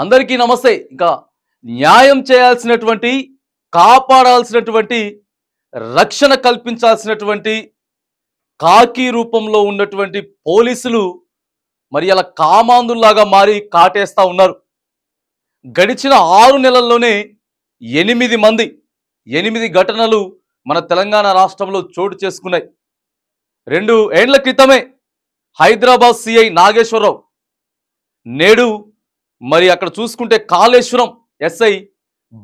అందరికీ నమస్తే. ఇంకా న్యాయం చేయాల్సినటువంటి, కాపాడాల్సినటువంటి, రక్షణ కల్పించాల్సినటువంటి కాకి రూపంలో ఉన్నటువంటి పోలీసులు మరి అలా కామాంధుల్లాగా మారి కాటేస్తా ఉన్నారు. గడిచిన 6 నెలల్లోనే 8 మంది 8 ఘటనలు మన తెలంగాణ రాష్ట్రంలో చోటు చేసుకున్నాయి. 2 ఏండ్ల క్రితమే హైదరాబాద్ సిఐ నాగేశ్వరరావు, నేడు మరి అక్కడ చూసుకుంటే కాళేశ్వరం ఎస్ఐ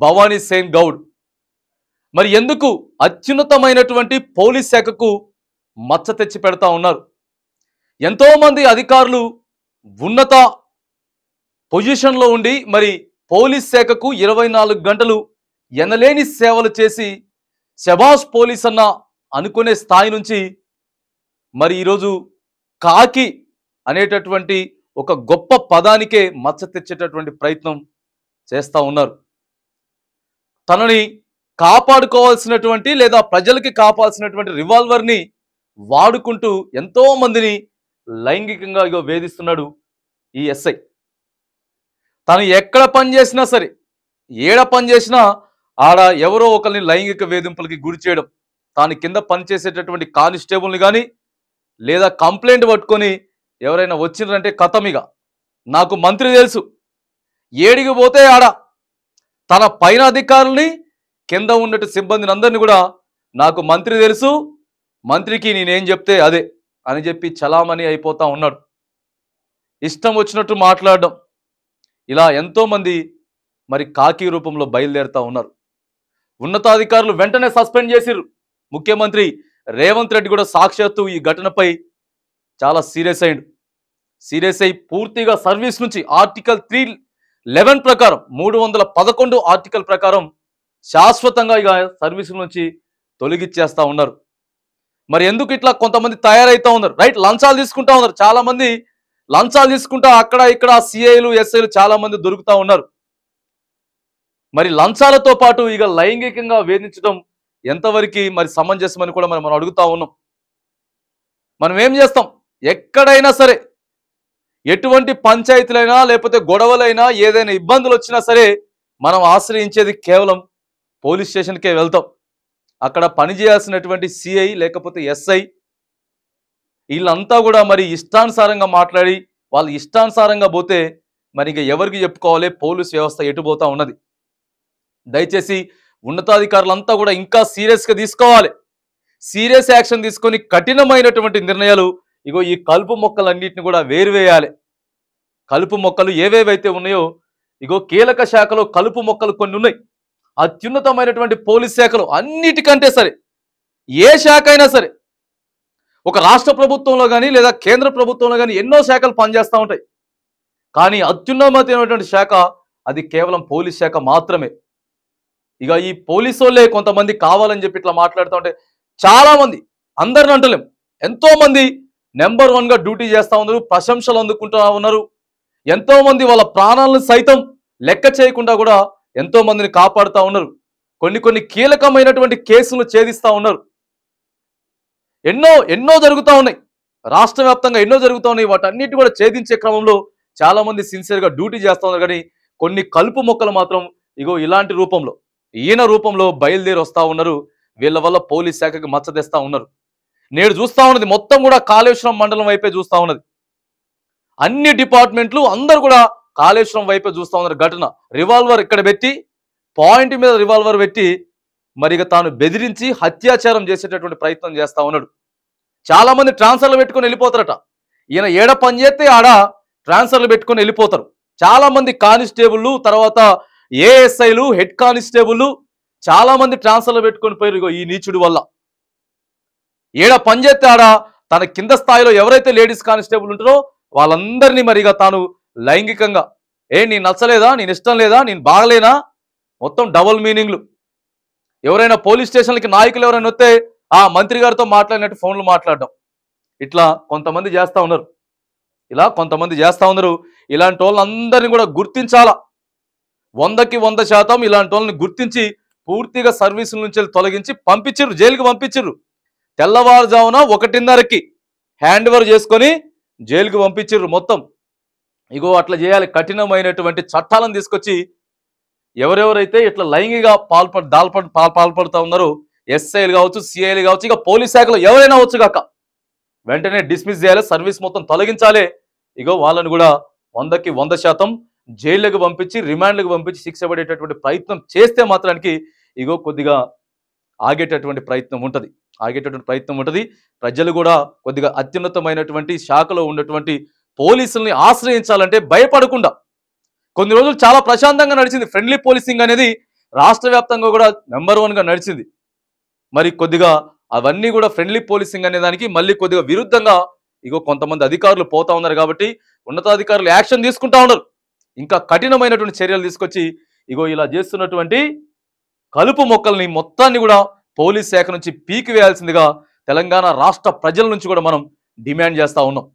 భవానీ సేన్ గౌడ్. మరి ఎందుకు అత్యున్నతమైనటువంటి పోలీస్ శాఖకు మచ్చ తెచ్చి పెడతా ఉన్నారు? ఎంతో మంది అధికారులు ఉన్నత పొజిషన్లో ఉండి మరి పోలీస్ శాఖకు 24 గంటలు ఎనలేని సేవలు చేసి శబాష్ పోలీస్ అన్న అనుకునే స్థాయి నుంచి మరి ఈరోజు కాకి అనేటటువంటి ఒక గొప్ప పదానికే మచ్చ తెచ్చేటటువంటి ప్రయత్నం చేస్తూ ఉన్నారు. తనని కాపాడుకోవాల్సినటువంటి లేదా ప్రజలకి కాపాల్సినటువంటి రివాల్వర్ని వాడుకుంటూ ఎంతో మందిని లైంగికంగా వేధిస్తున్నాడు ఈ ఎస్ఐ. తను ఎక్కడ పని చేసినా సరే, ఏడ పని చేసినా ఆడ ఎవరో ఒకరిని లైంగిక వేధింపులకి గురి చేయడం, తాను కింద పనిచేసేటటువంటి కానిస్టేబుల్ని కానీ లేదా కంప్లైంట్ పట్టుకొని ఎవరైనా వచ్చిందంటే కథమిగా నాకు మంత్రి తెలుసు, ఏడికి పోతే ఆడ తన పైన అధికారుల్ని కింద ఉన్నట్టు సిబ్బందిని అందరినీ కూడా నాకు మంత్రి తెలుసు, మంత్రికి నేనేం చెప్తే అదే అని చెప్పి చలామణి అయిపోతా ఉన్నాడు. ఇష్టం వచ్చినట్టు మాట్లాడడం, ఇలా ఎంతోమంది మరి కాకి రూపంలో బయలుదేరుతూ ఉన్నారు. ఉన్నతాధికారులు వెంటనే సస్పెండ్ చేసిర్రు. ముఖ్యమంత్రి రేవంత్ రెడ్డి కూడా సాక్షాత్తు ఈ ఘటనపై చాలా సీరియస్ అయి పూర్తిగా సర్వీస్ నుంచి ఆర్టికల్ 311 ప్రకారం 311 ఆర్టికల్ ప్రకారం శాశ్వతంగా ఇక సర్వీసుల నుంచి తొలగిచ్చేస్తా ఉన్నారు. మరి ఎందుకు ఇట్లా కొంతమంది తయారైతా ఉన్నారు? రైట్, లంచాలు తీసుకుంటా ఉన్నారు. చాలా మంది లంచాలు తీసుకుంటా అక్కడ ఇక్కడ సిఐలు ఎస్ఐలు చాలా మంది దొరుకుతా ఉన్నారు. మరి లంచాలతో పాటు ఇక లైంగికంగా వేధించడం ఎంతవరకు మరి సమంజసమని కూడా మనం అడుగుతా ఉన్నాం. మనం ఏం చేస్తాం? ఎక్కడైనా సరే, ఎటువంటి పంచాయతీలైనా లేకపోతే గొడవలైనా ఏదైనా ఇబ్బందులు వచ్చినా సరే మనం ఆశ్రయించేది కేవలం పోలీస్ స్టేషన్కే వెళ్తాం. అక్కడ పనిచేయాల్సినటువంటి సిఐ లేకపోతే ఎస్ఐ వీళ్ళంతా కూడా మరి ఇష్టానుసారంగా మాట్లాడి వాళ్ళు ఇష్టానుసారంగా పోతే మరి ఇక ఎవరికి చెప్పుకోవాలి? పోలీస్ వ్యవస్థ ఎటుపోతా ఉన్నది. దయచేసి ఉన్నతాధికారులంతా కూడా ఇంకా సీరియస్గా తీసుకోవాలి. సీరియస్ యాక్షన్ తీసుకొని కఠినమైనటువంటి నిర్ణయాలు ఇగో ఈ కలుపు మొక్కలన్నింటినీ కూడా వేరువేయాలి. కలుపు మొక్కలు ఏవేవైతే ఉన్నాయో ఇగో కీలక శాఖలో కలుపు మొక్కలు కొన్ని ఉన్నాయి. అత్యున్నతమైనటువంటి పోలీస్ శాఖలో అన్నిటికంటే సరే, ఏ శాఖ అయినా సరే, ఒక రాష్ట్ర ప్రభుత్వంలో కానీ లేదా కేంద్ర ప్రభుత్వంలో కానీ ఎన్నో శాఖలు పనిచేస్తూ ఉంటాయి. కానీ అత్యున్నతమైనటువంటి శాఖ అది కేవలం పోలీస్ శాఖ మాత్రమే. ఇక ఈ పోలీసు వాళ్ళే కొంతమంది కావాలని చెప్పి ఇట్లా మాట్లాడుతూ ఉంటే చాలా మంది, అందరిని అంటలేం, ఎంతో మంది నెంబర్ 1గా డ్యూటీ చేస్తూ ఉన్నారు, ప్రశంసలు అందుకుంటూ ఉన్నారు. ఎంతో మంది వాళ్ళ ప్రాణాలను సైతం లెక్క చేయకుండా కూడా ఎంతో మందిని కాపాడుతూ ఉన్నారు. కొన్ని కీలకమైనటువంటి కేసులు ఛేదిస్తూ ఉన్నారు. ఎన్నో జరుగుతూ ఉన్నాయి, రాష్ట్ర వ్యాప్తంగా ఎన్నో జరుగుతూ ఉన్నాయి. వాటన్నిటి కూడా ఛేదించే క్రమంలో చాలా మంది సిన్సియర్గా డ్యూటీ చేస్తూ ఉన్నారు. కానీ కొన్ని కలుపు మొక్కలు మాత్రం ఇగో ఇలాంటి రూపంలో, ఈయన రూపంలో బయలుదేరి వస్తూ ఉన్నారు. వీళ్ళ వల్ల పోలీస్ శాఖకి మచ్చ తెస్తా ఉన్నారు. నేడు చూస్తూ ఉన్నది మొత్తం కూడా కాళేశ్వరం మండలం వైపే చూస్తూ ఉన్నది. అన్ని డిపార్ట్మెంట్లు అందరూ కూడా కాళేశ్వరం వైపే చూస్తూ ఉన్నారు. ఘటన రివాల్వర్ ఇక్కడ పెట్టి, పాయింట్ మీద రివాల్వర్ పెట్టి మరి ఇక తాను బెదిరించి అత్యాచారం చేసేటటువంటి ప్రయత్నం చేస్తూ ఉన్నాడు. చాలా మంది ట్రాన్స్ఫర్లు పెట్టుకొని వెళ్ళిపోతారట. ఈయన ఏడ పని చేస్తే ఆడ ట్రాన్స్ఫర్లు పెట్టుకొని వెళ్ళిపోతారు. చాలా మంది కానిస్టేబుళ్ళు, తర్వాత ఏఎస్ఐలు, హెడ్ కానిస్టేబుళ్ళు చాలా మంది ట్రాన్స్ఫర్లు పెట్టుకొని పోయారు ఇగో ఈ నీచుడి వల్ల. ఏడ పని చేస్తే ఆడ తన కింద స్థాయిలో ఎవరైతే లేడీస్ కానిస్టేబుల్ ఉంటారో వాళ్ళందరినీ మరిగా తాను లైంగికంగా, నీ నచ్చలేదా, నేను ఇష్టం లేదా, నేను బాగలేనా, మొత్తం డబుల్ మీనింగ్లు. ఎవరైనా పోలీస్ స్టేషన్లకి నాయకులు ఎవరైనా వస్తే ఆ మంత్రి గారితో మాట్లాడినట్టు ఫోన్లు మాట్లాడడం, ఇట్లా కొంతమంది చేస్తూ ఉన్నారు. ఇలాంటి వాళ్ళందరినీ కూడా గుర్తించాలా. 100కి 100% ఇలాంటి వాళ్ళని గుర్తించి పూర్తిగా సర్వీసుల నుంచి తొలగించి పంపించిర్రు, జైలుకి పంపించిర్రు. తెల్లవారుజామున 1:30కి హ్యాండ్ ఓవర్ చేసుకొని జైలుకి పంపించిర్రు. మొత్తం ఇగో అట్లా చేయాలి, కఠినమైనటువంటి చట్టాలను తీసుకొచ్చి ఎవరెవరైతే ఇట్లా లైంగిక పాల్పడుతూ ఉన్నారో ఎస్ఐలు కావచ్చు, సిఐలు కావచ్చు, ఇక పోలీస్ శాఖలో ఎవరైనా అవచ్చు కాక వెంటనే డిస్మిస్ చేయాలి, సర్వీస్ మొత్తం తొలగించాలి. ఇగో వాళ్ళని కూడా 100కి 100% జైళ్ళకు పంపించి, రిమాండ్లకు పంపించి శిక్ష పడేటటువంటి ప్రయత్నం చేస్తే మాత్రానికి ఇగో కొద్దిగా ఆగేటటువంటి ప్రయత్నం ఉంటుంది. ప్రజలు కూడా కొద్దిగా అత్యున్నతమైనటువంటి శాఖలో ఉన్నటువంటి పోలీసుల్ని ఆశ్రయించాలంటే భయపడకుండా, కొన్ని రోజులు చాలా ప్రశాంతంగా నడిచింది. ఫ్రెండ్లీ పోలీసింగ్ అనేది రాష్ట్ర వ్యాప్తంగా కూడా నెంబర్ 1గా నడిచింది. మరి కొద్దిగా అవన్నీ కూడా ఫ్రెండ్లీ పోలీసింగ్ అనే దానికి మళ్ళీ కొద్దిగా విరుద్ధంగా ఇగో కొంతమంది అధికారులు పోతా ఉన్నారు. కాబట్టి ఉన్నతాధికారులు యాక్షన్ తీసుకుంటా ఉన్నారు. ఇంకా కఠినమైనటువంటి చర్యలు తీసుకొచ్చి ఇగో ఇలా చేస్తున్నటువంటి కలుపు మొక్కల్ని మొత్తాన్ని కూడా పోలీస్ శాఖ నుంచి పీకివేయాల్సిందిగా తెలంగాణ రాష్ట్ర ప్రజల నుంచి కూడా మనం డిమాండ్ చేస్తా ఉన్నాం.